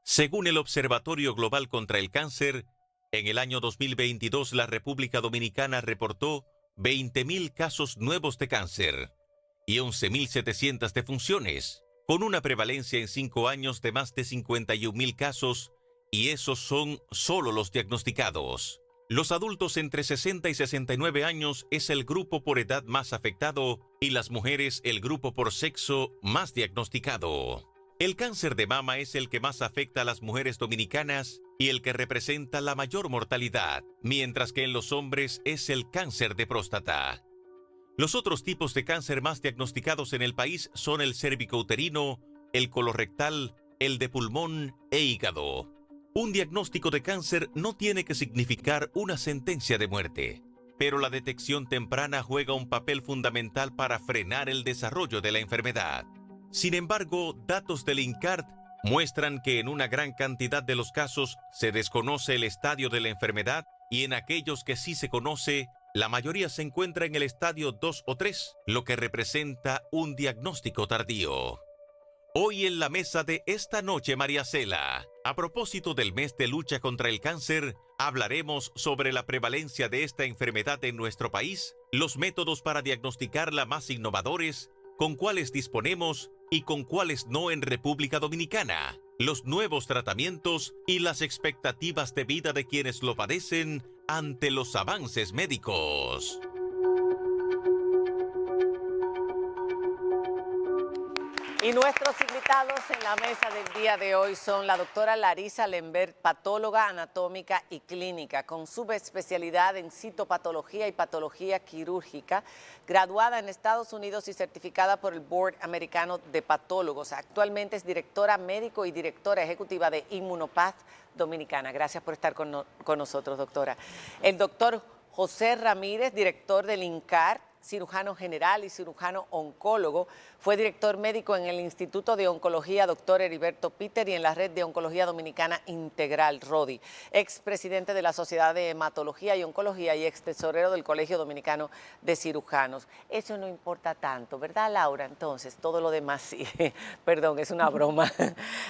Según el Observatorio Global contra el Cáncer, en el año 2022 la República Dominicana reportó 20.000 casos nuevos de cáncer y 11.700 defunciones, con una prevalencia en 5 años de más de 51.000 casos, y esos son solo los diagnosticados. Los adultos entre 60 y 69 años es el grupo por edad más afectado y las mujeres el grupo por sexo más diagnosticado. El cáncer de mama es el que más afecta a las mujeres dominicanas y el que representa la mayor mortalidad, mientras que en los hombres es el cáncer de próstata. Los otros tipos de cáncer más diagnosticados en el país son el cérvico-uterino, el colorectal, el de pulmón e hígado. Un diagnóstico de cáncer no tiene que significar una sentencia de muerte, pero la detección temprana juega un papel fundamental para frenar el desarrollo de la enfermedad. Sin embargo, datos del INCART muestran que en una gran cantidad de los casos se desconoce el estadio de la enfermedad y en aquellos que sí se conoce, la mayoría se encuentra en el estadio 2 o 3, lo que representa un diagnóstico tardío. Hoy en la mesa de esta noche, María Cela, a propósito del mes de lucha contra el cáncer, hablaremos sobre la prevalencia de esta enfermedad en nuestro país, los métodos para diagnosticarla más innovadores, con cuáles disponemos y con cuáles no en República Dominicana, los nuevos tratamientos y las expectativas de vida de quienes lo padecen ante los avances médicos. Y nuestros invitados en la mesa del día de hoy son la doctora Larisa Lembert, patóloga anatómica y clínica, con subespecialidad en citopatología y patología quirúrgica, graduada en Estados Unidos y certificada por el Board Americano de Patólogos. Actualmente es directora médico y directora ejecutiva de Immunopath Dominicana. Gracias por estar con nosotros, doctora. El doctor José Ramírez, director del INCAR, cirujano general y cirujano oncólogo, fue director médico en el Instituto de Oncología Dr. Heriberto Peter y en la Red de Oncología Dominicana Integral, RODI, expresidente de la Sociedad de Hematología y Oncología y ex tesorero del Colegio Dominicano de Cirujanos. Eso no importa tanto, ¿verdad, Laura? Entonces, todo lo demás sí. Perdón, es una broma.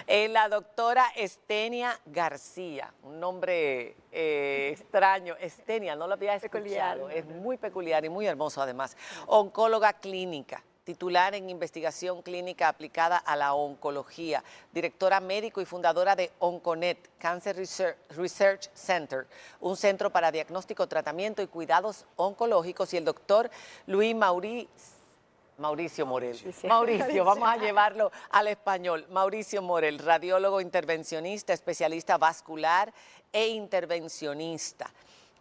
La doctora Estenia García, un nombre extraño. Estenia, no lo había escuchado. Es muy peculiar y muy hermoso además. Oncóloga clínica, titular en investigación clínica aplicada a la oncología, directora médico y fundadora de Onconet, Cancer Research Center, un centro para diagnóstico, tratamiento y cuidados oncológicos, y el doctor Luis Mauricio Morel. Mauricio, vamos a llevarlo al español. Mauricio Morel, radiólogo intervencionista, especialista vascular e intervencionista.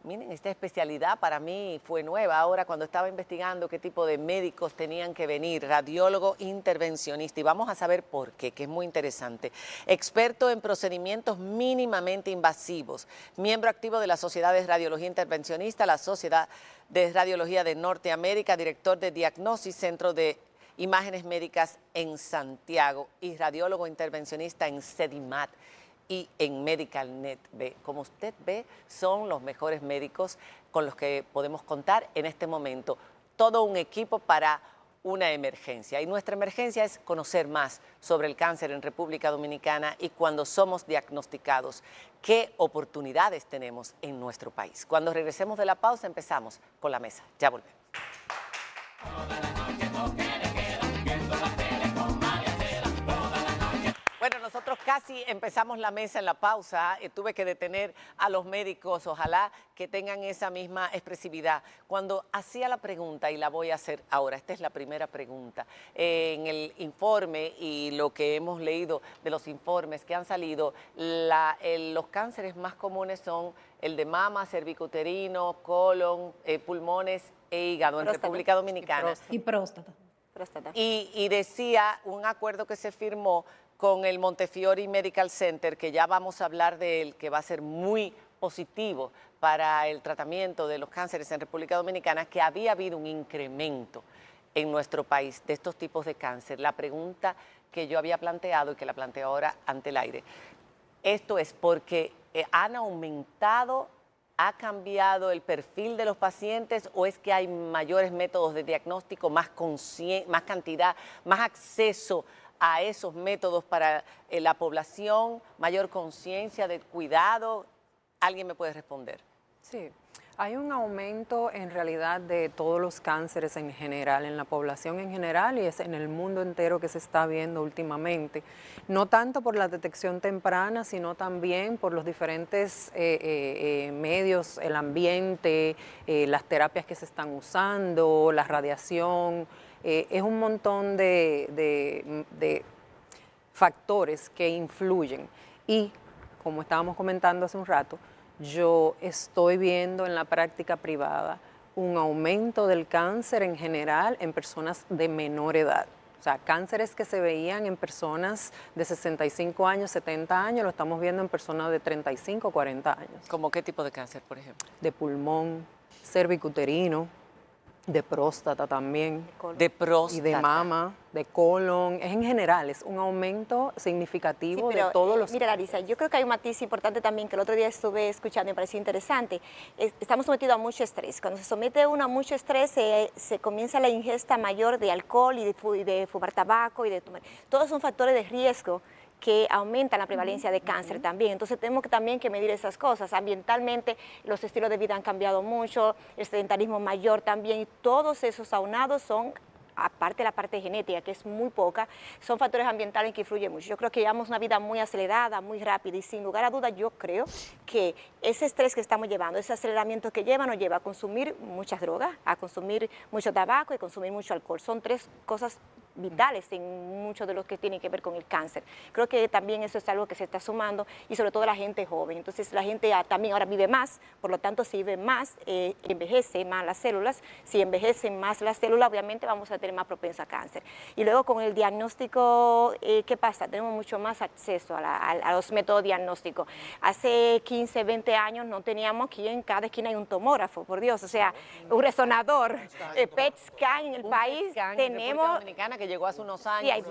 Miren, esta especialidad para mí fue nueva ahora cuando estaba investigando qué tipo de médicos tenían que venir, radiólogo intervencionista, y vamos a saber por qué, que es muy interesante. Experto en procedimientos mínimamente invasivos, miembro activo de la Sociedad de Radiología Intervencionista, la Sociedad de Radiología de Norteamérica, director de Diagnosis, Centro de Imágenes Médicas en Santiago y radiólogo intervencionista en CEDIMAT y en MedicalNet. Como usted ve, son los mejores médicos con los que podemos contar en este momento. Todo un equipo para una emergencia. Y nuestra emergencia es conocer más sobre el cáncer en República Dominicana y cuando somos diagnosticados, qué oportunidades tenemos en nuestro país. Cuando regresemos de la pausa, empezamos con la mesa. Ya volvemos. Bueno, nosotros casi empezamos la mesa en la pausa. Tuve que detener a los médicos, ojalá que tengan esa misma expresividad. Cuando hacía la pregunta, y la voy a hacer ahora, esta es la primera pregunta, en el informe y lo que hemos leído de los informes que han salido, los cánceres más comunes son el de mama, cervicuterino, colon, pulmones e hígado en República Dominicana. Y próstata. Y decía un acuerdo que se firmó con el Montefiore Medical Center, que ya vamos a hablar de él, que va a ser muy positivo para el tratamiento de los cánceres en República Dominicana, que había habido un incremento en nuestro país de estos tipos de cáncer. La pregunta que yo había planteado y que la planteo ahora ante el aire, esto es porque han aumentado, ha cambiado el perfil de los pacientes, o es que hay mayores métodos de diagnóstico, más cantidad, más acceso a esos métodos para la población, mayor conciencia de cuidado? ¿Alguien me puede responder? Sí, hay un aumento en realidad de todos los cánceres en general, en la población en general y es en el mundo entero que se está viendo últimamente. No tanto por la detección temprana, sino también por los diferentes medios, el ambiente, las terapias que se están usando, la radiación. Es un montón de factores que influyen. Y, como estábamos comentando hace un rato, yo estoy viendo en la práctica privada un aumento del cáncer en general en personas de menor edad. O sea, cánceres que se veían en personas de 65 años, 70 años, lo estamos viendo en personas de 35, 40 años. ¿Cómo qué tipo de cáncer, por ejemplo? De pulmón, cervicuterino, de próstata también. De próstata. Y de mama, de colon, es en general, es un aumento significativo Sí, pero, de todos los... Mira, Larisa, yo creo que hay un matiz importante también que el otro día estuve escuchando y me pareció interesante. Estamos sometidos a mucho estrés. Cuando se somete uno a mucho estrés, se comienza la ingesta mayor de alcohol y de fumar tabaco y de tomar. Todos son factores de riesgo que aumentan la prevalencia de cáncer también. Entonces tenemos también que medir esas cosas. Ambientalmente los estilos de vida han cambiado mucho, el sedentarismo mayor también, y todos esos aunados son, aparte de la parte genética, que es muy poca, son factores ambientales que influyen mucho. Yo creo que llevamos una vida muy acelerada, muy rápida, y sin lugar a dudas yo creo que ese estrés que estamos llevando, ese aceleramiento que lleva, nos lleva a consumir muchas drogas, a consumir mucho tabaco y consumir mucho alcohol. Son tres cosas vitales en mucho de lo que tiene que ver con el cáncer. Creo que también eso es algo que se está sumando, y sobre todo la gente joven. Entonces la gente también ahora vive más, por lo tanto si vive más, envejece más las células. Si envejecen más las células, obviamente vamos a tener más propenso a cáncer. Y luego con el diagnóstico, ¿qué pasa? Tenemos mucho más acceso a los métodos diagnósticos. Hace 15, 20 años no teníamos aquí en cada esquina hay un tomógrafo, por Dios, o sea, un resonador, PET scan en el país, tenemos... Dominicana que llegó hace unos años. Sí, hay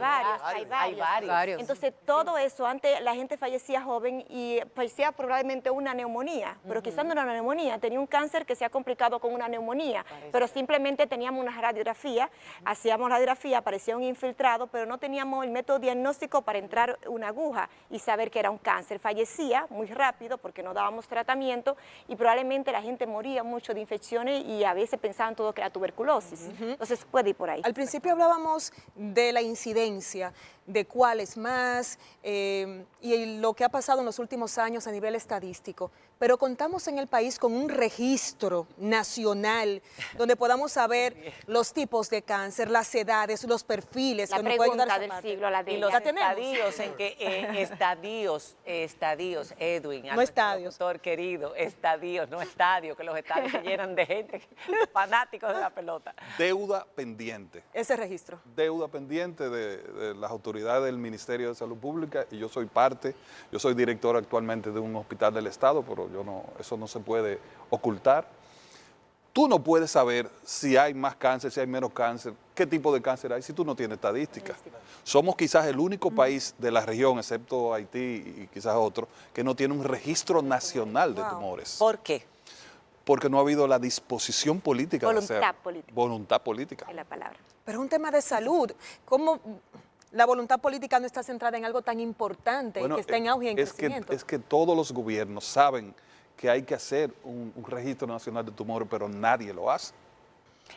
varios. Entonces, todo eso, antes la gente fallecía joven y fallecía probablemente una neumonía, pero quizás no era una neumonía, tenía un cáncer que se ha complicado con una neumonía, pero simplemente teníamos una radiografía, hacíamos radiografía, aparecía un infiltrado, pero no teníamos el método diagnóstico para entrar una aguja y saber que era un cáncer. Fallecía muy rápido porque no dábamos tratamiento y probablemente la gente moría mucho de infecciones y a veces pensaban todo que era tuberculosis. Entonces, puede ir por ahí. Al principio hablábamos de la incidencia, de cuál es más y lo que ha pasado en los últimos años a nivel estadístico, pero contamos en el país con un registro nacional donde podamos saber los tipos de cáncer, las edades, los perfiles. La que nos puede ayudar pregunta esa del parte. siglo, la de Y los ¿La tenemos? estadios, en que estadios, Edwin, No estadios. doctor querido, estadios, no estadios, que los estadios se llenan de gente, fanáticos de la pelota. Deuda pendiente. Ese registro. Deuda pendiente de las autoridades del Ministerio de Salud Pública, y yo soy parte, yo soy director actualmente de un hospital del Estado, pero eso no se puede ocultar. Tú no puedes saber si hay más cáncer, si hay menos cáncer, qué tipo de cáncer hay, si tú no tienes estadística. Somos quizás el único país de la región, excepto Haití y quizás otro, que no tiene un registro nacional de tumores. ¿Por qué? Porque no ha habido la disposición política de hacer. Voluntad política. Voluntad política. Es la palabra. Pero es un tema de salud. ¿Cómo la voluntad política no está centrada en algo tan importante Bueno, que está en auge y en crecimiento? Es que todos los gobiernos saben que hay que hacer un registro nacional de tumores, pero nadie lo hace.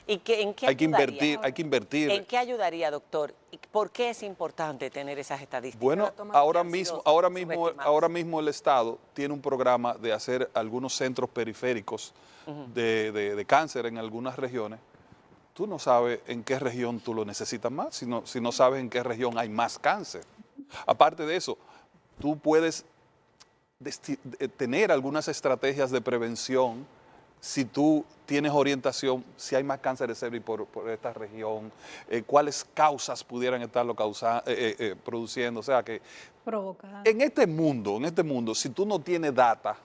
¿Y en qué Hay que ayudaría? invertir. ¿En qué ayudaría, doctor? ¿Y por qué es importante tener esas estadísticas? Bueno, ahora mismo el Estado tiene un programa de hacer algunos centros periféricos de cáncer en algunas regiones. Tú no sabes en qué región tú lo necesitas más, si no sabes en qué región hay más cáncer. Aparte de eso, tú puedes tener algunas estrategias de prevención si tú tienes orientación, si hay más cáncer de cervix por esta región, cuáles causas pudieran estarlo produciendo. O sea que en este mundo, si tú no tienes data,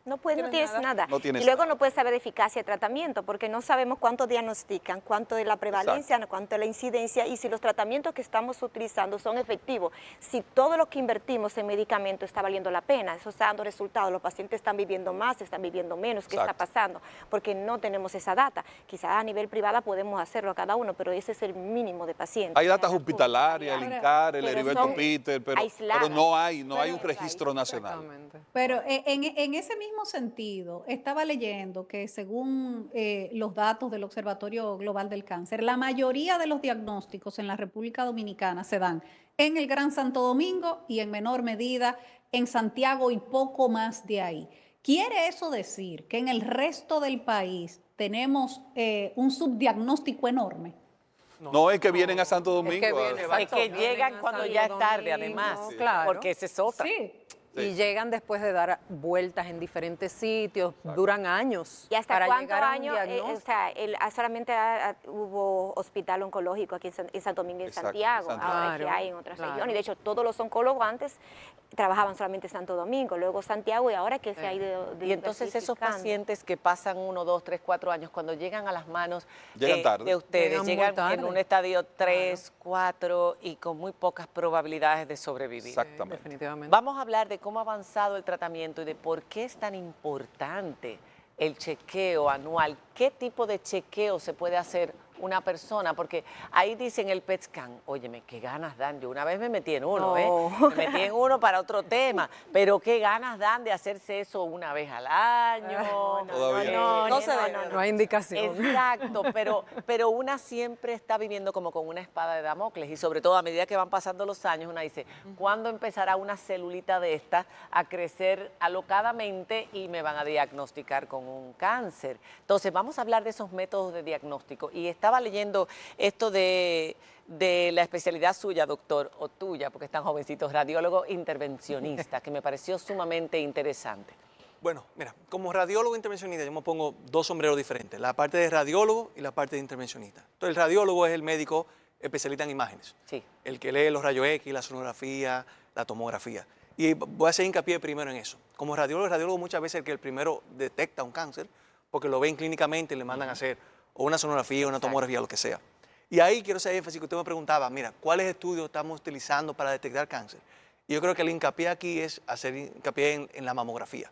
No tienes nada. No tienes y luego nada. no puedes saber de eficacia de tratamiento porque no sabemos cuánto diagnostican, cuánto es la prevalencia, cuánto es la incidencia y si los tratamientos que estamos utilizando son efectivos. Si todo lo que invertimos en medicamentos está valiendo la pena, eso está dando resultados, los pacientes están viviendo más, están viviendo menos, ¿qué está pasando? Porque no tenemos esa data. Quizás a nivel privada podemos hacerlo a cada uno, pero ese es el mínimo de pacientes. Hay datas hospitalarias, el INCAR, el Pero Heriberto son Peter, pero aisladas. no hay un registro nacional. Exactamente. Pero en ese mismo sentido, estaba leyendo que según los datos del Observatorio Global del Cáncer, la mayoría de los diagnósticos en la República Dominicana se dan en el Gran Santo Domingo y en menor medida en Santiago y poco más de ahí. ¿Quiere eso decir que en el resto del país tenemos un subdiagnóstico enorme? No es que vienen a Santo Domingo. Es que llegan cuando ya es tarde, además, claro. porque esa es otra. Sí. Y llegan después de dar vueltas en diferentes sitios, duran años. ¿Y hasta para cuántos llegar a un años? diagnóstico. Solamente hubo hospital oncológico aquí en Santo Domingo y en Exacto, Santiago, Santiago. ahora que Claro, hay en otras claro. regiones. Y de hecho, todos los oncólogos antes trabajaban solamente en Santo Domingo, luego Santiago y ahora que se ha ido Y entonces esos diversificando. pacientes que pasan 1, 2, 3, 4 años, cuando llegan a las manos Llegan tarde. de ustedes, Llegan muy llegan en tarde. un estadio 3, 4 y con muy pocas probabilidades de sobrevivir. Exactamente. Definitivamente. Vamos a hablar de cómo ha avanzado el tratamiento y de por qué es tan importante el chequeo anual. ¿Qué tipo de chequeo se puede hacer una persona? Porque ahí dicen el PET scan, óyeme, qué ganas dan. Yo una vez me metí en uno, No. Me metí en uno para otro tema, pero qué ganas dan de hacerse eso una vez al año. Todavía. No se ve. No hay indicación. Exacto, pero una siempre está viviendo como con una espada de Damocles y sobre todo a medida que van pasando los años, una dice, ¿cuándo empezará una celulita de esta a crecer alocadamente y me van a diagnosticar con un cáncer? Entonces, vamos a hablar de esos métodos de diagnóstico. Y estaba leyendo esto de la especialidad suya, doctor, o tuya, porque están jovencitos, radiólogo intervencionista, que me pareció sumamente interesante. Bueno, mira, como radiólogo intervencionista yo me pongo dos sombreros diferentes, la parte de radiólogo y la parte de intervencionista. Entonces, el radiólogo es el médico especialista en imágenes, Sí. el que lee los rayos X, la sonografía, la tomografía. Y voy a hacer hincapié primero en eso. Como radiólogo, el radiólogo muchas veces es el que el primero detecta un cáncer, porque lo ven clínicamente y le mandan a hacer o una sonografía, una tomografía, lo que sea. Y ahí quiero hacer énfasis que usted me preguntaba, mira, ¿cuáles estudios estamos utilizando para detectar cáncer? Y yo creo que el hincapié aquí es hacer hincapié en la mamografía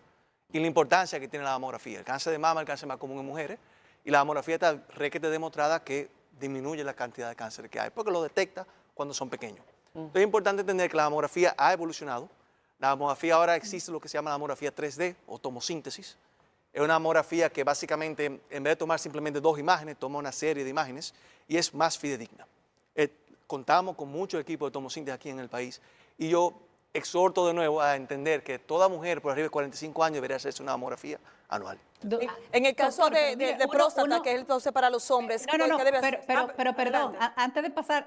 y la importancia que tiene la mamografía. El cáncer de mama es el cáncer más común en mujeres y la mamografía está requete demostrada que disminuye la cantidad de cáncer que hay porque lo detecta cuando son pequeños. Entonces es importante entender que la mamografía ha evolucionado. La mamografía ahora existe lo que se llama la mamografía 3D o tomosíntesis. Es una mamografía que básicamente, en vez de tomar simplemente 2 imágenes, toma una serie de imágenes y es más fidedigna. Contamos con mucho equipo de tomosíntesis aquí en el país y yo exhorto de nuevo a entender que toda mujer por arriba de 45 años debería hacerse una mamografía anual. En el caso Doctor, de mire, próstata, que es entonces para los hombres, No, ¿qué debe hacer? pero perdón, adelante.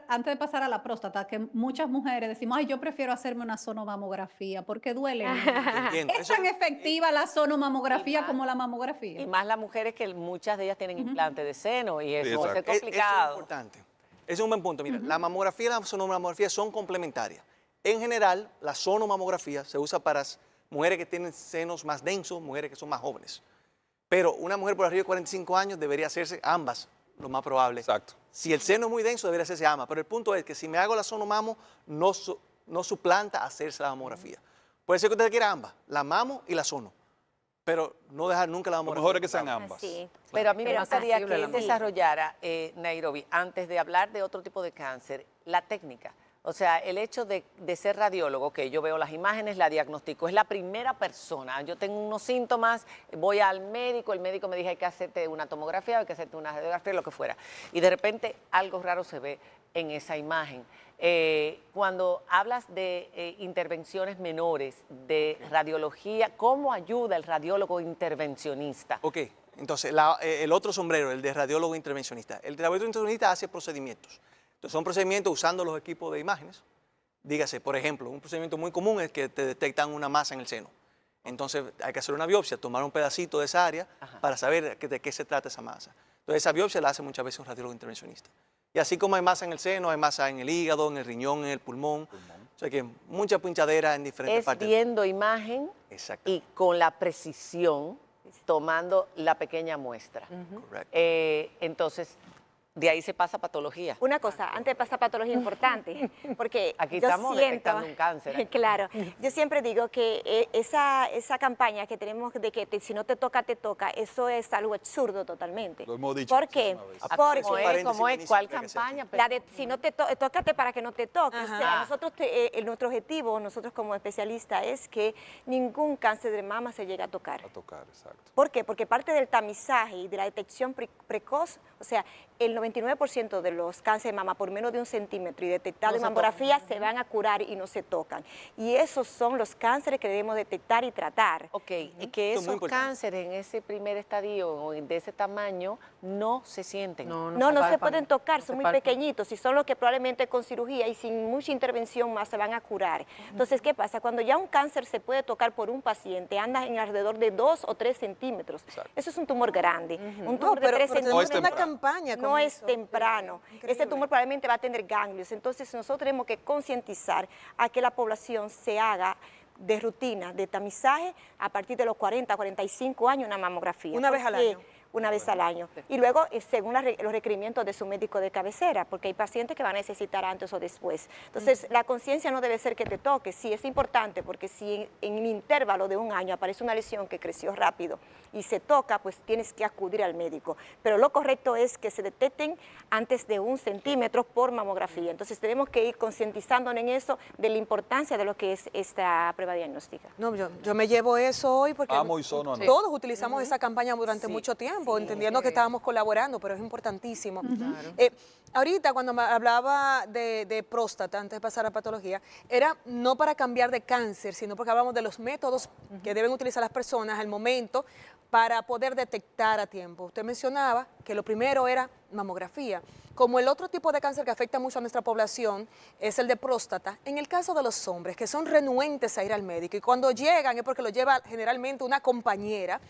antes de pasar a la próstata, que muchas mujeres decimos, ay, yo prefiero hacerme una sonomamografía porque duele. Entiendo. ¿Es tan efectiva la sonomamografía como la mamografía? Y más las mujeres que muchas de ellas tienen implantes de seno y eso exacto. es complicado. Eso es importante. Ese es un buen punto. Mira, la mamografía y la sonomamografía son complementarias. En general, la sonomamografía se usa para mujeres que tienen senos más densos, mujeres que son más jóvenes. Pero una mujer por arriba de 45 años debería hacerse ambas, lo más probable. Exacto. Si el seno es muy denso, debería hacerse ambas. Pero el punto es que si me hago la sonomamo, no suplanta hacerse la mamografía. Puede ser que usted quiera ambas, la mamo y la sono. Pero no dejar nunca la Lo mamografía. mejor es que sean ambas. Sí. Pero a mí me Pero gustaría accesible que la él mano. desarrollara, Nairobi, antes de hablar de otro tipo de cáncer, la técnica. O sea, el hecho de ser radiólogo, que yo veo las imágenes, la diagnostico, es la primera persona. Yo tengo unos síntomas, voy al médico, el médico me dice hay que hacerte una tomografía, hay que hacerte una radiografía, lo que fuera. Y de repente algo raro se ve en esa imagen. Cuando hablas de intervenciones menores, de radiología, ¿cómo ayuda el radiólogo intervencionista? Ok, entonces el otro sombrero, el de radiólogo intervencionista. El radiólogo intervencionista hace procedimientos. Entonces son procedimientos usando los equipos de imágenes. Dígase, por ejemplo, un procedimiento muy común es que te detectan una masa en el seno. Entonces hay que hacer una biopsia, tomar un pedacito de esa área para saber de qué se trata esa masa. Entonces esa biopsia la hace muchas veces un radiólogo intervencionista. Y así como hay masa en el seno, hay masa en el hígado, en el riñón, en el pulmón. O sea que mucha pinchadera en diferentes Es partes. viendo imagen Exacto. y con la precisión, tomando la pequeña muestra. Correcto. Entonces, de ahí se pasa a patología. Una cosa, antes de pasar a patología importante, porque Aquí yo estamos siento, detectando un cáncer. claro, yo siempre digo que esa campaña que tenemos de que si no te toca, te toca, eso es algo absurdo totalmente. Lo hemos dicho ¿Por qué? muchísimas veces. Porque ¿Cómo es? paréntesis ¿Cómo es? buenísimo ¿Cuál que hay que hacer campaña? la de si no te tócate para que no te toque. O sea, Ajá. nosotros nuestro objetivo, nosotros como especialistas, es que ningún cáncer de mama se llegue a tocar. A tocar, exacto. ¿Por qué? Porque parte del tamizaje y de la detección precoz, o sea, el 99% de los cánceres de mama por menos de 1 centímetro y detectados en mamografía se van a curar y no se tocan. Y esos son los cánceres que debemos detectar y tratar. Ok, y que Esto es muy esos importante. cánceres en ese primer estadio o de ese tamaño no se sienten. No, se no se palpan, pueden tocar, no son se muy palpan. pequeñitos y son los que probablemente con cirugía y sin mucha intervención más se van a curar. Entonces, ¿qué pasa? Cuando ya un cáncer se puede tocar por un paciente, anda en alrededor de 2 o 3 centímetros. Exacto. Eso es un tumor grande. Un No, tumor de 3 pero No es tenemos una centímetros campaña con no es eso. temprano. Increíble. Ese tumor probablemente va a tener ganglios. Entonces, nosotros tenemos que concientizar a que la población se haga de rutina, de tamizaje, a partir de los 40, 45 años una mamografía. Una vez al Porque- año. Una vez al año. Y luego, según los requerimientos de su médico de cabecera, porque hay pacientes que van a necesitar antes o después. Entonces, la conciencia no debe ser que te toque. Sí, es importante, porque si en el intervalo de un año aparece una lesión que creció rápido y se toca, pues tienes que acudir al médico. Pero lo correcto es que se detecten antes de 1 centímetro por mamografía. Entonces, tenemos que ir concientizándonos en eso, de la importancia de lo que es esta prueba diagnóstica. No, yo me llevo eso hoy porque Amo y sono, ¿no? todos utilizamos esa campaña durante Sí, mucho tiempo, entendiendo que estábamos colaborando, pero es importantísimo. Ahorita cuando me hablaba de próstata, antes de pasar a patología, era no para cambiar de cáncer, sino porque hablamos de los métodos que deben utilizar las personas al momento para poder detectar a tiempo. Usted mencionaba que lo primero era mamografía. Como el otro tipo de cáncer que afecta mucho a nuestra población es el de próstata, en el caso de los hombres que son renuentes a ir al médico y cuando llegan es porque lo lleva generalmente una compañera,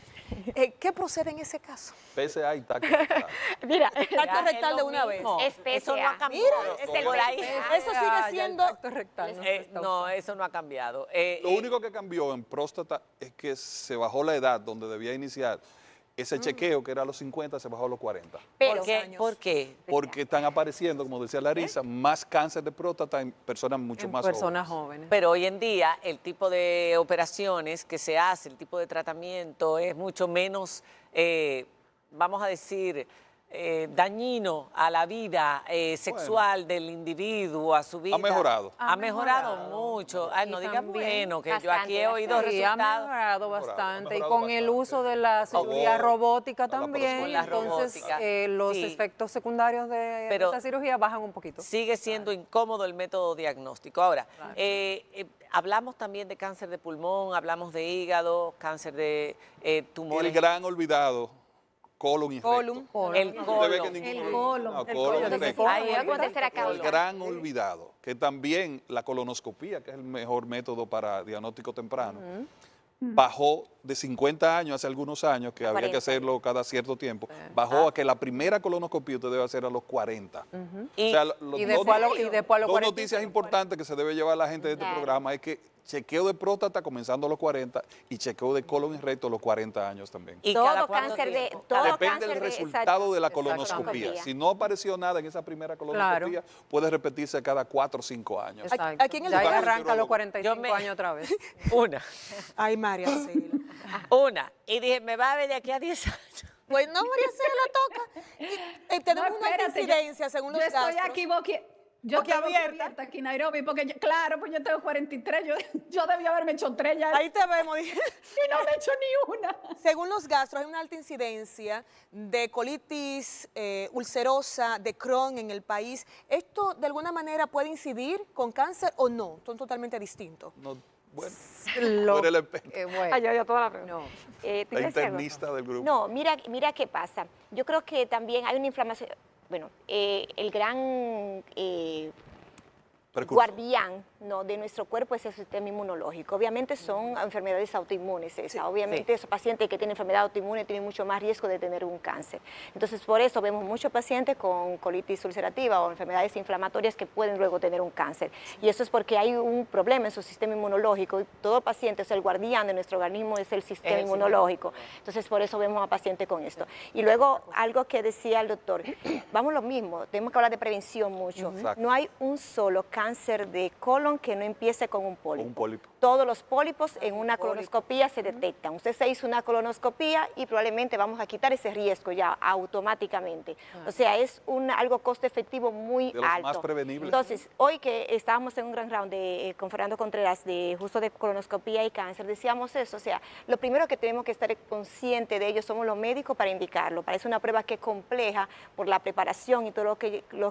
¿qué procede en ese caso? PSA y tacto rectal. Mira, Tacto rectal de una vez. Es Eso no PSA. ha cambiado. Mira, es el Por ahí. PSA. Eso sigue siendo... No, eso no ha cambiado. Lo único que cambió en próstata es que se bajó la edad donde debía iniciar. Ese chequeo, que era a los 50, se bajó a los 40. Pero, ¿Por qué? años. ¿Por qué? Porque están apareciendo, como decía Larisa, más cáncer de próstata en personas mucho En más personas jóvenes. jóvenes. Pero hoy en día el tipo de operaciones que se hace, el tipo de tratamiento es mucho menos, vamos a decir, dañino a la vida sexual del individuo, a su vida. Ha mejorado. Ha mejorado mucho. Ay, Y no digan también bueno, que yo bastante, aquí he oído Sí, ha resultados. mejorado bastante. Y mejorado con el bastante. uso de la cirugía Favor robótica a la también, Con la entonces robótica. los Sí. efectos secundarios de Pero- esa cirugía bajan un poquito. Sigue siendo incómodo el método diagnóstico. Ahora, hablamos también de cáncer de pulmón, hablamos de hígado, cáncer de tumores. El gran olvidado, colon y Colon. recto. El Usted ve colon. que ninguno- El colon. No, El colon y Entonces, recto. Ahí ¿cuál puede ser a El causa? gran olvidado, que también la colonoscopía, que es el mejor método para diagnóstico temprano, bajó de 50 años, hace algunos años, que A había 40. que hacerlo cada cierto tiempo, bajó a que la primera colonoscopía usted debe hacer a los 40. Y- Y después a los dos 45. noticias importantes que se debe llevar la gente de este Claro. programa es que chequeo de próstata comenzando a los 40 y chequeo de colon y recto a los 40 años también. ¿Y cada Todo cuánto cáncer de tiempo? todo Depende cáncer del de- resultado de la exacto. colonoscopía. Colonoscopía. Si no apareció nada en esa primera colonoscopía, puede repetirse cada 4 o 5 años. Exacto. aquí en el Ya ahí lugar- arranca a los 45 Yo me- años otra vez. Una. Ay, María Cela. Una. Y dije, me va a ver de aquí a 10 años. Pues no, María Cela toca. Tenemos No, una espérate, incidencia según los Yo estoy gastros. aquí yo estoy boquiabierta aquí en Nairobi, porque claro, pues yo tengo 43, yo debía haberme hecho 3 ya Ahí te vemos. y no me he hecho ni una. Según los gastros, hay una alta incidencia de colitis ulcerosa, de Crohn en el país. ¿Esto de alguna manera puede incidir con cáncer o no? Son totalmente distintos. No, bueno, Lo- tú eres la experta, bueno, Ay, ya toda la pregunta. no. ¿tú la quieres decir algo? internista del grupo. No, mira qué pasa. Yo creo que también hay una inflamación. Bueno, el gran guardián, ¿no?, de nuestro cuerpo es el sistema inmunológico. Obviamente son enfermedades autoinmunes esas. Obviamente esos pacientes que tienen enfermedad autoinmune tienen mucho más riesgo de tener un cáncer. Entonces por eso vemos muchos pacientes con colitis ulcerativa o enfermedades inflamatorias que pueden luego tener un cáncer. Y eso es porque hay un problema en su sistema inmunológico. Y todo paciente, o sea, el guardián de nuestro organismo es el sistema inmunológico. Entonces por eso vemos a pacientes con esto. Y luego algo que decía el doctor, vamos lo mismo, tenemos que hablar de prevención mucho. No hay un solo cáncer de colon que no empiece con un pólipo. Todos los pólipos en una colonoscopía se detectan. Usted se hizo una colonoscopía y probablemente vamos a quitar ese riesgo ya automáticamente. O sea, es algo costo efectivo muy de los alto. más prevenibles. Entonces, hoy que estábamos en un gran round con Fernando Contreras de justo de colonoscopía y cáncer, decíamos eso. O sea, lo primero que tenemos que estar consciente de ello somos los médicos para indicarlo. Parece una prueba que es compleja por la preparación y todo lo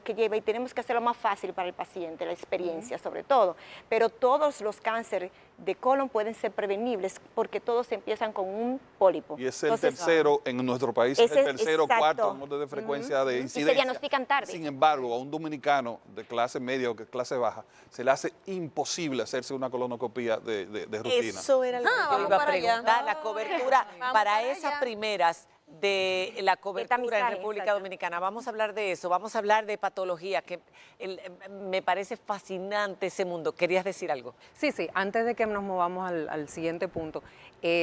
que lleva, y tenemos que hacerlo más fácil para el paciente, la experiencia sobre todo. Pero todos los cánceres de colon pueden ser prevenibles porque todos empiezan con un pólipo. Y es el tercero, en nuestro país, es el tercero o cuarto de frecuencia de incidencia. Y se diagnostican tarde. Sin embargo, a un dominicano de clase media o de clase baja, se le hace imposible hacerse una colonoscopía de rutina. Eso era lo que yo iba a preguntar, la cobertura Vamos para esas primeras de la cobertura en tamizaje, República exacto. Dominicana. Vamos a hablar de eso, vamos a hablar de patología, que me parece fascinante ese mundo. ¿Querías decir algo? Sí, antes de que nos movamos al siguiente punto,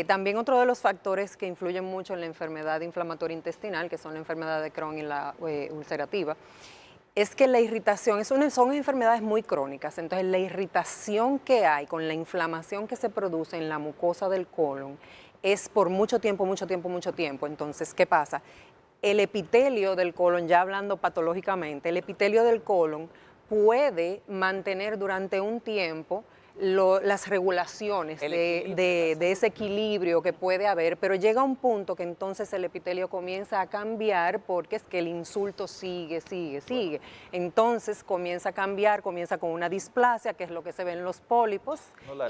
también otro de los factores que influyen mucho en la enfermedad inflamatoria intestinal, que son la enfermedad de Crohn y la ulcerativa, es que la irritación, son enfermedades muy crónicas, entonces la irritación que hay con la inflamación que se produce en la mucosa del colon es por mucho tiempo. Entonces, ¿qué pasa? El epitelio del colon, ya hablando patológicamente, el epitelio del colon puede mantener durante un tiempo las regulaciones de ese equilibrio que puede haber, pero llega un punto que entonces el epitelio comienza a cambiar porque es que el insulto sigue. Entonces comienza a cambiar, comienza con una displasia, que es lo que se ve en los pólipos,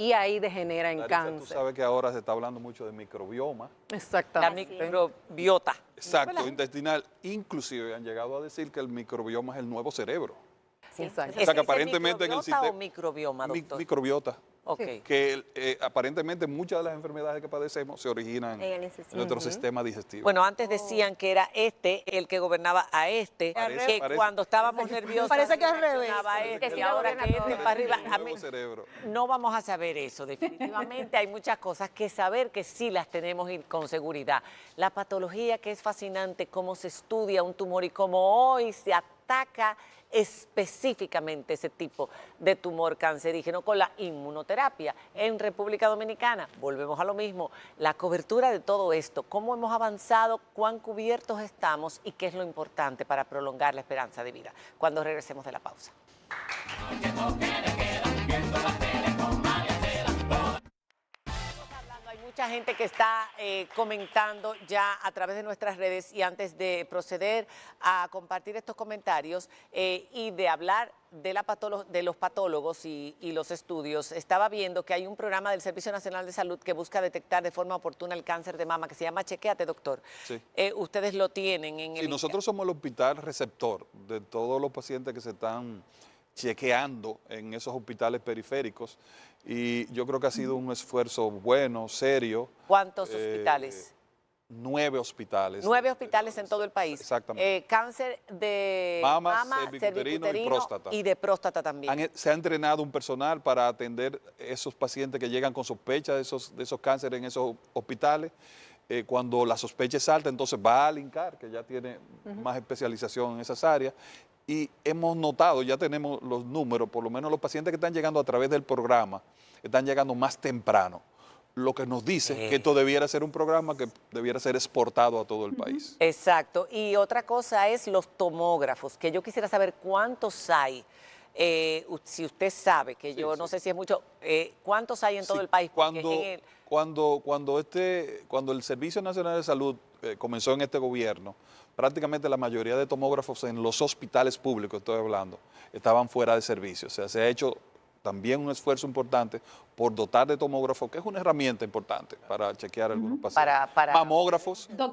y ahí degenera en Larisa, cáncer. Tú sabes que ahora se está hablando mucho de microbioma. La Exactamente. microbiota. Exacto, intestinal. Inclusive han llegado a decir que el microbioma es el nuevo cerebro. Exacto. O sea, que ¿Es aparentemente en el microbiota sistema... o microbioma, doctor? Microbiota. Ok. Que aparentemente muchas de las enfermedades que padecemos se originan En el en intestino. nuestro sistema digestivo. Bueno, antes decían que era el que gobernaba a que Parece. cuando estábamos nerviosos Parece que al revés. reaccionaba Sí, y ahora gobierna que todo. para arriba. El nuevo cerebro. No vamos a saber eso, definitivamente hay muchas cosas que saber que sí las tenemos y con seguridad. La patología, que es fascinante, cómo se estudia un tumor y cómo hoy se ataca específicamente ese tipo de tumor cancerígeno con la inmunoterapia. En República Dominicana, volvemos a lo mismo, la cobertura de todo esto, cómo hemos avanzado, cuán cubiertos estamos y qué es lo importante para prolongar la esperanza de vida. Cuando regresemos de la pausa. Hay mucha gente que está comentando ya a través de nuestras redes, y antes de proceder a compartir estos comentarios y de hablar de los patólogos y los estudios, estaba viendo que hay un programa del Servicio Nacional de Salud que busca detectar de forma oportuna el cáncer de mama, que se llama Chequéate, doctor. Sí. Ustedes lo tienen en Sí, nosotros somos el hospital receptor de todos los pacientes que se están chequeando en esos hospitales periféricos, y yo creo que ha sido un esfuerzo bueno, serio. ¿Cuántos hospitales? 9 hospitales. 9 hospitales en todo el país. Exactamente. Cáncer de Mama, mama, cervicuterino y próstata. y de próstata también. Se ha entrenado un personal para atender esos pacientes que llegan con sospecha de esos cánceres en esos hospitales. Cuando la sospecha es alta, entonces va al INCAR, que ya tiene más especialización en esas áreas. Y hemos notado, ya tenemos los números, por lo menos los pacientes que están llegando a través del programa, están llegando más temprano. Lo que nos dice que esto debiera ser un programa que debiera ser exportado a todo el país. Exacto. Y otra cosa es los tomógrafos, que yo quisiera saber cuántos hay. Si usted sabe, que yo no sé si es mucho, ¿cuántos hay en todo el país? Porque Cuando el Servicio Nacional de Salud comenzó en este gobierno, prácticamente la mayoría de tomógrafos en los hospitales públicos, estoy hablando, estaban fuera de servicio. O sea, se ha hecho también un esfuerzo importante por dotar de tomógrafos, que es una herramienta importante para chequear algunos pacientes.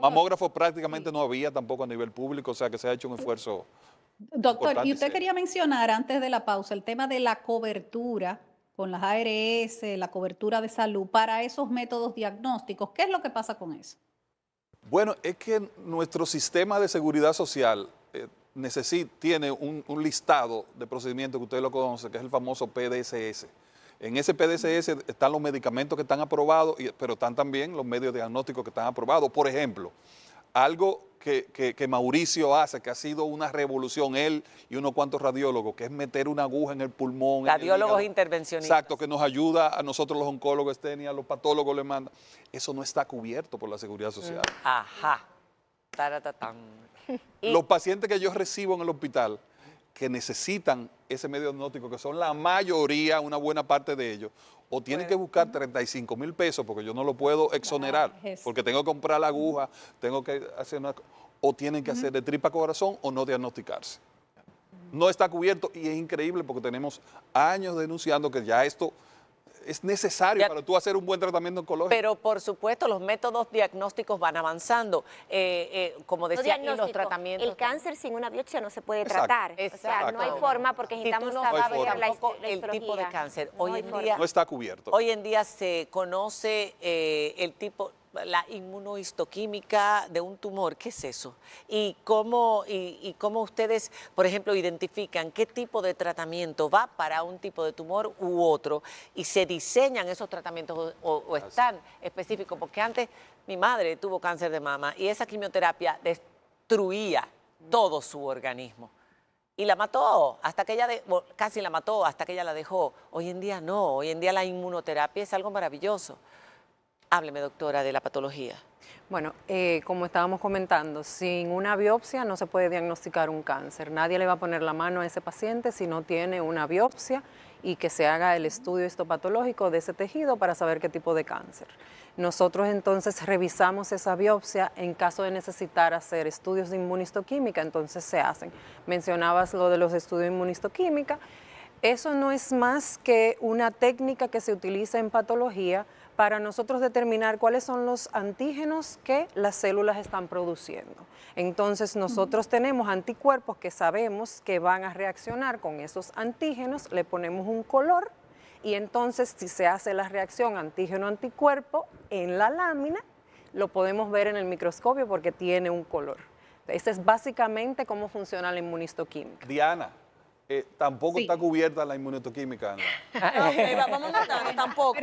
Mamógrafos prácticamente no había tampoco a nivel público, o sea que se ha hecho un esfuerzo Doctor, Importante y usted serio. quería mencionar antes de la pausa el tema de la cobertura con las ARS, la cobertura de salud para esos métodos diagnósticos. ¿Qué es lo que pasa con eso? Bueno, es que nuestro sistema de seguridad social tiene un listado de procedimientos que usted lo conoce, que es el famoso PDSS. En ese PDSS están los medicamentos que están aprobados, pero están también los medios diagnósticos que están aprobados. Por ejemplo, algo que Mauricio hace, que ha sido una revolución, él y unos cuantos radiólogos, que es meter una aguja en el pulmón. Radiólogos en el hígado. intervencionistas. Exacto, que nos ayuda a nosotros los oncólogos, y a los patólogos le mandan. Eso no está cubierto por la seguridad social. Ajá. Taratatán. Y- Los pacientes que yo recibo en el hospital que necesitan ese medio diagnóstico, que son la mayoría, una buena parte de ellos, o tienen que buscar 35,000 pesos porque yo no lo puedo exonerar, Jesús. porque tengo que comprar la aguja, tengo que hacer o tienen que hacer de tripa corazón o no diagnosticarse. No está cubierto y es increíble porque tenemos años denunciando que ya esto es necesario Ya- para tú hacer un buen tratamiento oncológico. Pero por supuesto, los métodos diagnósticos van avanzando. Como No decía, y los diagnóstico. tratamientos. El cáncer sin una biopsia no se puede Exacto. tratar. O sea, Exacto. no hay forma porque Si tú necesitamos no saber sabes forma. tampoco la el tipo de histología. cáncer. No Hoy hay en forma. día, No está cubierto. hoy en día se conoce el tipo, la inmunohistoquímica de un tumor. ¿Qué es eso? Y cómo ustedes, por ejemplo, identifican qué tipo de tratamiento va para un tipo de tumor u otro y se diseñan esos tratamientos o están específicos. Porque antes mi madre tuvo cáncer de mama y esa quimioterapia destruía todo su organismo. Y la mató, hasta que casi la mató, hasta que ella la dejó. Hoy en día no, hoy en día la inmunoterapia es algo maravilloso. Hábleme, doctora, de la patología. Bueno, como estábamos comentando, sin una biopsia no se puede diagnosticar un cáncer. Nadie le va a poner la mano a ese paciente si no tiene una biopsia y que se haga el estudio histopatológico de ese tejido para saber qué tipo de cáncer. Nosotros entonces revisamos esa biopsia en caso de necesitar hacer estudios de inmunistoquímica, entonces se hacen. Mencionabas lo de los estudios de inmunistoquímica. Eso no es más que una técnica que se utiliza en patología para nosotros determinar cuáles son los antígenos que las células están produciendo. Entonces nosotros tenemos anticuerpos que sabemos que van a reaccionar con esos antígenos, le ponemos un color y entonces si se hace la reacción antígeno-anticuerpo en la lámina, lo podemos ver en el microscopio porque tiene un color. Ese es básicamente cómo funciona la inmunistoquímica. Diana, tampoco Sí. está cubierta la inmunohistoquímica. Vamos a notar, tampoco.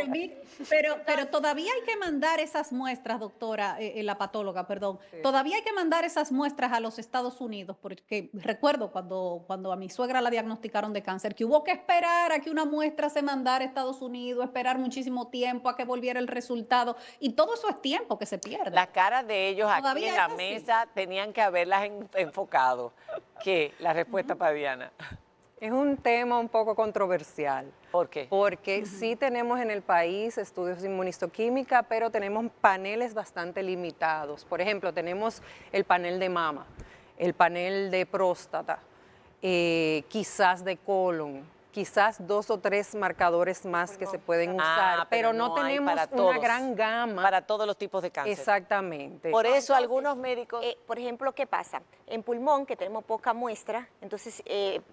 Pero todavía hay que mandar esas muestras, doctora, la patóloga, perdón. Todavía hay que mandar esas muestras a los Estados Unidos, porque recuerdo cuando a mi suegra la diagnosticaron de cáncer, que hubo que esperar a que una muestra se mandara a Estados Unidos, esperar muchísimo tiempo a que volviera el resultado, y todo eso es tiempo que se pierde. Las caras de ellos aquí Todavía en la es así. mesa tenían que haberlas enfocado. ¿Qué? La respuesta para Diana. Es un tema un poco controversial. ¿Por qué? Porque sí tenemos en el país estudios de inmunistoquímica, pero tenemos paneles bastante limitados. Por ejemplo, tenemos el panel de mama, el panel de próstata, quizás de colon, quizás 2 o 3 marcadores más que se pueden usar, pero no hay tenemos para una todos, gran gama. Para todos los tipos de cáncer. Exactamente. Por eso Entonces, algunos médicos... Por ejemplo, ¿qué pasa? En pulmón, que tenemos poca muestra, entonces,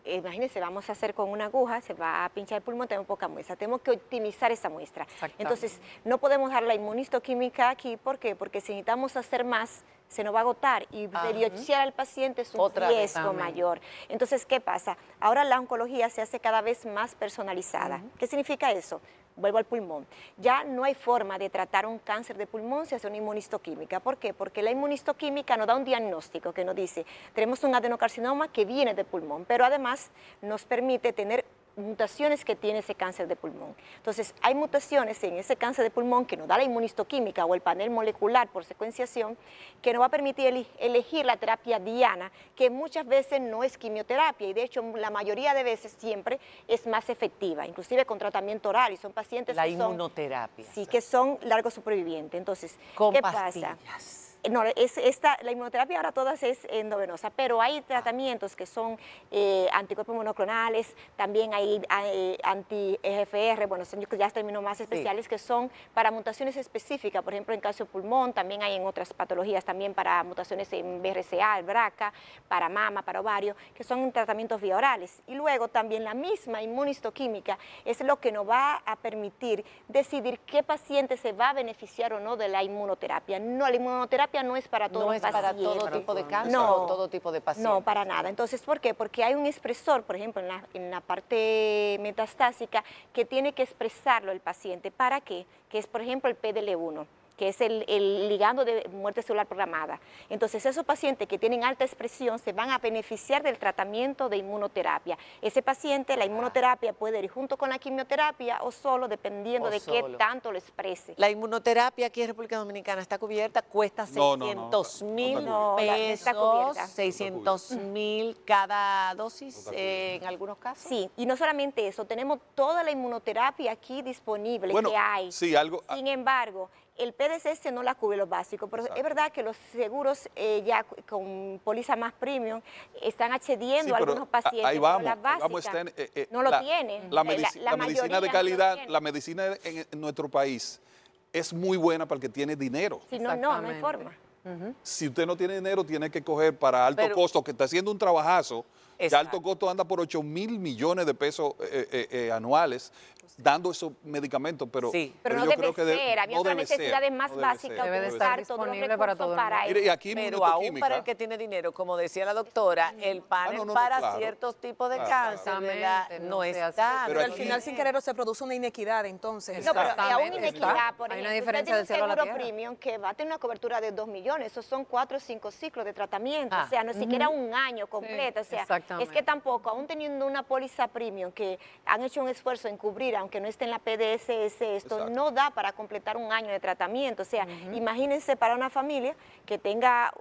imagínense, vamos a hacer con una aguja, se va a pinchar el pulmón, tenemos poca muestra, tenemos que optimizar esa muestra. Exactamente. Entonces, no podemos dar la inmunistoquímica aquí, ¿por qué? Porque si necesitamos hacer más, se nos va a agotar y biopsiar al paciente es un Otra vez. riesgo Exactamente. mayor. Entonces, ¿qué pasa? Ahora la oncología se hace cada vez más personalizada. ¿Qué significa eso? Vuelvo al pulmón. Ya no hay forma de tratar un cáncer de pulmón si hace una inmunistoquímica. ¿Por qué? Porque la inmunistoquímica nos da un diagnóstico que nos dice, tenemos un adenocarcinoma que viene de pulmón, pero además nos permite tener mutaciones que tiene ese cáncer de pulmón. Entonces, hay mutaciones en ese cáncer de pulmón que nos da la inmunistoquímica o el panel molecular por secuenciación que nos va a permitir elegir la terapia diana, que muchas veces no es quimioterapia y de hecho la mayoría de veces siempre es más efectiva, inclusive con tratamiento oral y son pacientes La que son, inmunoterapia. sí, que son largos supervivientes. Entonces, Con ¿qué pastillas. pasa? No, la inmunoterapia ahora todas es endovenosa, pero hay tratamientos que son anticuerpos monoclonales, también hay anti-EGFR, bueno, son ya términos más especiales que son para mutaciones específicas, por ejemplo en caso de pulmón, también hay en otras patologías, también para mutaciones en BRCA, el BRCA, para mama, para ovario, que son tratamientos vía orales. Y luego también la misma inmunistoquímica es lo que nos va a permitir decidir qué paciente se va a beneficiar o no de la inmunoterapia. No, la inmunoterapia no es para todos No los es para pacientes. todo tipo de cáncer No, o todo tipo de pacientes. no, para nada. Entonces, ¿por qué? Porque hay un expresor, por ejemplo, en la parte metastásica, que tiene que expresarlo el paciente. ¿Para qué? Que es, por ejemplo, el PDL1, que es el ligando de muerte celular programada. Entonces, esos pacientes que tienen alta expresión se van a beneficiar del tratamiento de inmunoterapia. Ese paciente, la inmunoterapia puede ir junto con la quimioterapia o solo, dependiendo de qué tanto lo exprese. La inmunoterapia aquí en República Dominicana está cubierta, cuesta No, 600,000 no está pesos, cubierta. 600,000 cada dosis en algunos casos. Sí, y no solamente eso, tenemos toda la inmunoterapia aquí disponible Bueno, que hay. sí, algo... Sin embargo, el PDCS no la cubre los básicos, pero es verdad que los seguros ya con póliza más premium están accediendo a algunos pacientes, ahí vamos, pero las básicas no lo tienen. La medicina mayoría de no calidad, lo tienen. la medicina en nuestro país es muy buena para el que tiene dinero. Si no, no hay forma. Si usted no tiene dinero, tiene que coger para alto costo, que está haciendo un trabajazo, que alto costo anda por 8,000 millones de pesos anuales, dando esos medicamentos, pero no yo debe creo que ser, había no otras debe ser, necesidades no más debe básicas, ser. Debe de estar utilizar todos los disponible para recursos todo el mundo. eso. Mire, y aquí Pero aún inmunoquímica- para el que tiene dinero, como decía la doctora, el panel no, para claro. ciertos tipos de Claro, cáncer ¿verdad? Exactamente, no no se hace. está. Pero Pero al aquí- final, sin querer, se produce una inequidad, entonces. No, pero aún Exactamente, inequidad, por hay una ejemplo, diferencia usted del cielo tiene a la un seguro tierra. premium que va a tener una cobertura de 2 millones, esos son 4 o 5 ciclos de tratamiento, Ah. o sea, no siquiera un año completo, o sea, exactamente. es que tampoco, aún teniendo una póliza premium que han hecho un esfuerzo en cubrir, aunque no esté en la PDSS, esto Exacto. no da para completar un año de tratamiento, o sea, imagínense para una familia que tenga,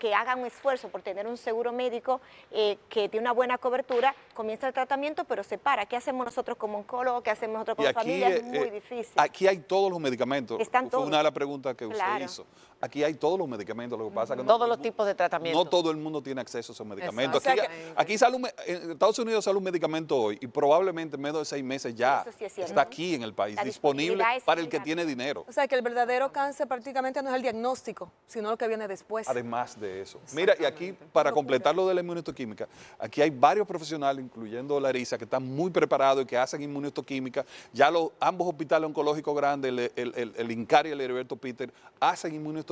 que haga un esfuerzo por tener un seguro médico que tiene una buena cobertura, comienza el tratamiento, pero se para. ¿Qué hacemos nosotros como oncólogos? ¿Qué hacemos nosotros Y como aquí, familia? Es muy difícil. Aquí hay todos los medicamentos. Están Fue todos. una de las preguntas que usted Claro. hizo. Aquí hay todos los medicamentos, lo que pasa es que no Todos todo el los mu- tipos de tratamiento. No todo el mundo tiene acceso a esos medicamentos. Exacto. Aquí, aquí sale en Estados Unidos sale un medicamento hoy y probablemente en menos de 6 meses ya Eso sí es cierto. está aquí en el país, La disponible disponibilidad es para el que muy tiene dinero. O sea, que el verdadero cáncer prácticamente no es el diagnóstico, sino lo que viene después. Además de eso. Mira, y aquí, para completar lo de la inmunohistoquímica, aquí hay varios profesionales, incluyendo Larisa, que están muy preparados y que hacen inmunohistoquímica. Ya ambos hospitales oncológicos grandes, el INCAR y el Heriberto Peter, hacen inmunohistoquímica.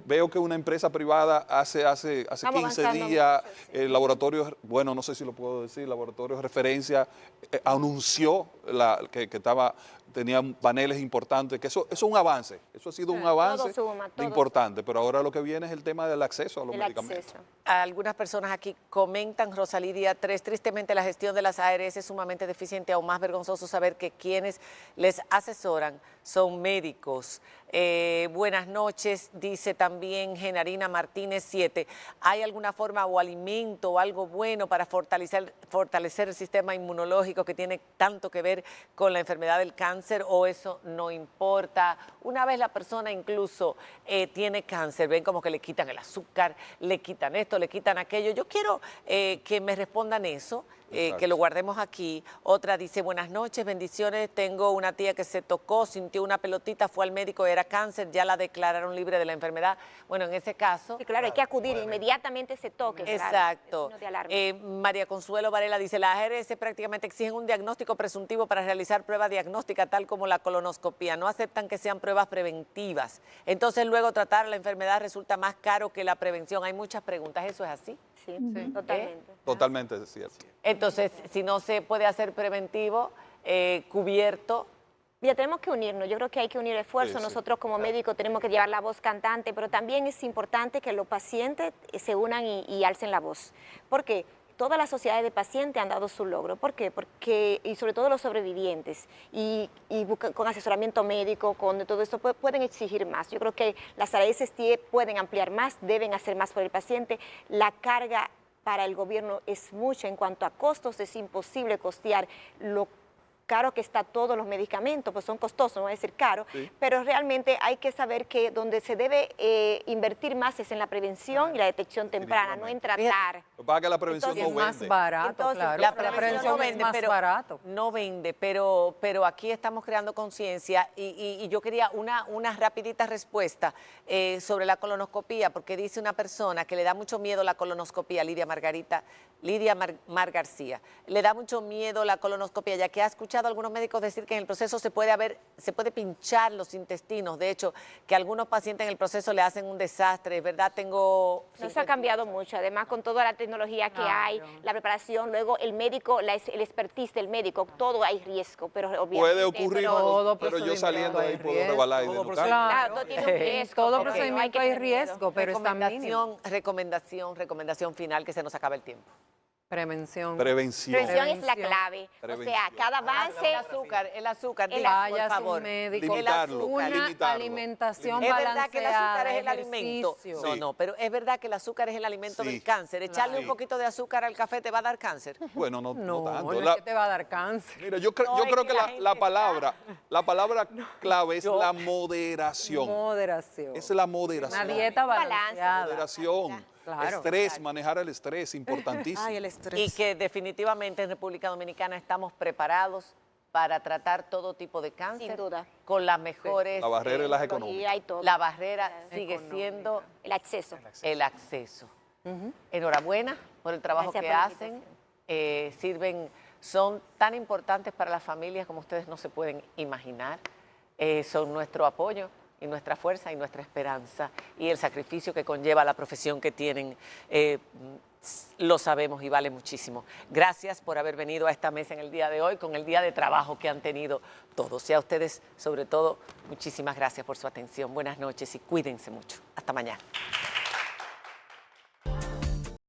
Veo que una empresa privada hace 15 avanzando días, mucho, sí. laboratorios, bueno, no sé si lo puedo decir, laboratorios de referencia, anunció que tenía paneles importantes, que eso es un avance, eso ha sido un avance suma, todo importante, pero ahora lo que viene es el tema del acceso a los El medicamentos. acceso. Algunas personas aquí comentan, Rosalidia 3, tristemente la gestión de las ARS es sumamente deficiente, aún más vergonzoso saber que quienes les asesoran son médicos. Buenas noches, dice también Genarina Martínez 7. ¿Hay alguna forma o alimento o algo bueno para fortalecer el sistema inmunológico que tiene tanto que ver con la enfermedad del cáncer o eso no importa? Una vez la persona incluso tiene cáncer, ven como que le quitan el azúcar, le quitan esto, le quitan aquello. Yo quiero que me respondan eso. Que lo guardemos aquí. Otra dice, buenas noches, bendiciones. Tengo una tía que se tocó, sintió una pelotita, fue al médico, era cáncer, ya la declararon libre de la enfermedad. Bueno, en ese caso... Sí, claro, hay que acudir inmediatamente ese toque. claro, Exacto. es signo de alarma. María Consuelo Varela dice, las ARS prácticamente exigen un diagnóstico presuntivo para realizar pruebas diagnósticas, tal como la colonoscopía. No aceptan que sean pruebas preventivas. Entonces luego tratar la enfermedad resulta más caro que la prevención. Hay muchas preguntas, ¿eso es así? Sí, totalmente. Totalmente es cierto. Entonces, si no se puede hacer preventivo, cubierto... Mira, tenemos que unirnos, yo creo que hay que unir esfuerzos, Sí, sí. nosotros como médicos tenemos que llevar la voz cantante, pero también es importante que los pacientes se unan y alcen la voz. ¿Por qué? Todas las sociedades de pacientes han dado su logro. ¿Por qué? Porque, y sobre todo los sobrevivientes, y con asesoramiento médico, con todo esto, pueden exigir más. Yo creo que las ARS pueden ampliar más, deben hacer más por el paciente. La carga para el gobierno es mucha en cuanto a costos, es imposible costear caro que está todos los medicamentos, pues son costosos, no voy a decir caro, Sí. pero realmente hay que saber que donde se debe invertir más es en la prevención y la detección temprana, no en tratar. Lo que pasa es que la prevención Entonces, no Es más vende. barato, Entonces, claro. La La prevención prevención no es vende, más pero barato. no vende, pero aquí estamos creando conciencia y yo quería una rapidita respuesta sobre la colonoscopía, porque dice una persona que le da mucho miedo la colonoscopía, Lidia Mar García, le da mucho miedo la colonoscopía, ya que ha escuchado a algunos médicos decir que en el proceso se puede pinchar los intestinos, de hecho, que a algunos pacientes en el proceso le hacen un desastre, ¿es verdad? No se ha cambiado mucho, además con toda la tecnología que hay, Claro. la preparación, luego el médico, el expertise del médico, todo hay riesgo, pero obviamente... Puede ocurrir, todo pero yo procedimiento saliendo de ahí hay puedo riesgo. rebalar y Todo desnucar. Claro, todo tiene un riesgo, Todo pero procedimiento que hay tener miedo. riesgo, pero está mínimo. Recomendación final, que se nos acaba el tiempo. Prevención. Prevención. Prevención es la Prevención. clave, o sea, Prevención. cada avance... El azúcar, El diga, Vaya por a su favor. médico. Limitarlo, Una limitarlo. alimentación Es balanceada. verdad que el azúcar es el alimento. ejercicio. No, pero es verdad que el azúcar es el alimento Sí. del cáncer. Echarle un Sí. poquito de azúcar al café te va a dar cáncer. Bueno, no No, tanto. no es que te va a dar cáncer. Mira, yo creo No, es que que la la gente palabra clave es Yo- la moderación. Moderación. Es la moderación. Una dieta Balance. balanceada. Moderación. Claro. Estrés, manejar el estrés, importantísimo. Ay, el estrés. Y que definitivamente en República Dominicana estamos preparados para tratar todo tipo de cáncer. Sin duda. Con las mejores... La barrera es las tecnología económicas. y todo. La barrera sigue Económica. siendo El acceso. el acceso. Enhorabuena por el trabajo Gracias que por la hacen. Son tan importantes para las familias como ustedes no se pueden imaginar. Son nuestro apoyo y nuestra fuerza y nuestra esperanza y el sacrificio que conlleva la profesión que tienen. Lo sabemos y vale muchísimo. Gracias por haber venido a esta mesa en el día de hoy, con el día de trabajo que han tenido todos. Y a ustedes, sobre todo, muchísimas gracias por su atención. Buenas noches y cuídense mucho. Hasta mañana.